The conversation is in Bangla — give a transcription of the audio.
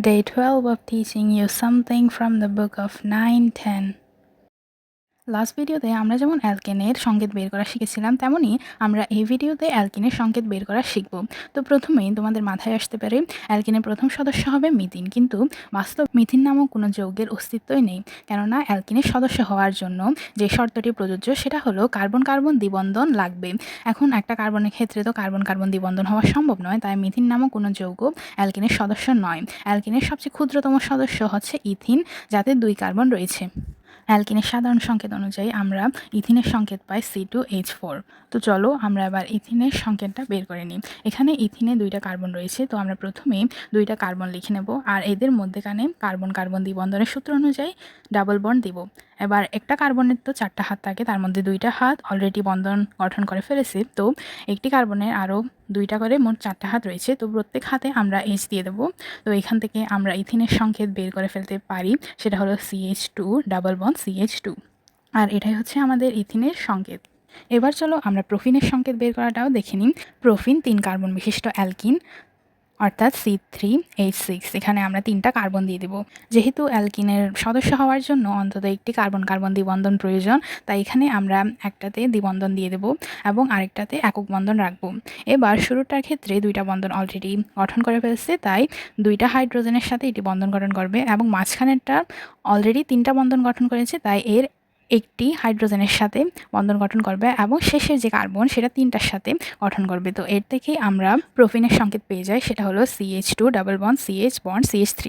Day 12 of teaching you something from the book of 9-10. Last ভিডিওতে আমরা যেমন অ্যালকেনের সংকেত বের করা শিখেছিলাম, তেমনই আমরা এই ভিডিওতে অ্যালকেনের সংকেত বের করা শিখব। তো প্রথমেই তোমাদের মাথায় আসতে পারে অ্যালকেনের প্রথম সদস্য হবে মিথিন, কিন্তু বাস্তব মিথিন নামক কোনো যৌগের অস্তিত্বই নেই, কেননা অ্যালকেনের সদস্য হওয়ার জন্য যে শর্তটি প্রযোজ্য সেটা হলো কার্বন কার্বন দ্বিবন্ধন লাগবে। এখন একটা কার্বনের ক্ষেত্রে তো কার্বন কার্বন দ্বিবন্ধন হওয়া সম্ভব নয়, তাই মিথিন নামক কোনো যৌগ অ্যালকেনের সদস্য নয়। অ্যালকেনের সবচেয়ে ক্ষুদ্রতম সদস্য হচ্ছে ইথিন, যাতে 2 কার্বন রয়েছে। অ্যালকিনের সাধারণ সংকেত অনুযায়ী আমরা ইথিনের সংকেত পাই C2H4। তো চলো আমরা এবার ইথিনের সংকেতটা বের করে নিই। এখানে ইথিনে 2টা কার্বন রয়েছে, তো আমরা প্রথমে 2টা কার্বন লিখে নেব, আর এদের মধ্যেখানে কার্বন কার্বন দ্বিবন্ধনের সূত্র অনুযায়ী ডাবল বন্ড দিব। এবার একটা কার্বনের তো 4টা হাত থাকে, তার মধ্যে 2টা হাত অলরেডি বন্ধন গঠন করে ফেলেছে, তো একটি কার্বনের আরও 2টা করে মোট 4টা হাত রয়েছে, তো প্রত্যেক হাতে আমরা H দিয়ে দেবো। তো এখান থেকে আমরা ইথিনের সংকেত বের করে ফেলতে পারি, সেটা হলো CH2 ডাবল বন্ড CH2, আর এটাই হচ্ছে আমাদের ইথিনের সংকেত। এবার চলো আমরা প্রোফিনের সংকেত বের করাটাও দেখে নিই। প্রোফিন 3 কার্বন বিশিষ্ট অ্যালকিন, অর্থাৎ C3H6। এখানে আমরা 3টা কার্বন দিয়ে দেব। যেহেতু অ্যালকিনের সদস্য হওয়ার জন্য অন্তত একটি কার্বন কার্বন দ্বিবন্ধন প্রয়োজন, তাই এখানে আমরা একটাতে দ্বিবন্ধন দিয়ে দেব এবং আরেকটাতে একক বন্ধন রাখব। এবার শুরুটার ক্ষেত্রে 2টা বন্ধন অলরেডি গঠন করে ফেলছে, তাই 2টা হাইড্রোজেনের সাথে এটি বন্ধন গঠন করবে, এবং মাঝখানেরটা অলরেডি 3টা বন্ধন গঠন করেছে, তাই এর একটি হাইড্রোজেনের সাথে বন্ধন গঠন করবে, এবং শেষের যে কার্বন সেটা 3টার সাথে গঠন করবে। তো এর থেকে আমরা প্রোফিনের সংকেত পেয়ে যাই, সেটা হলো CH2 double bond CH bond CH3।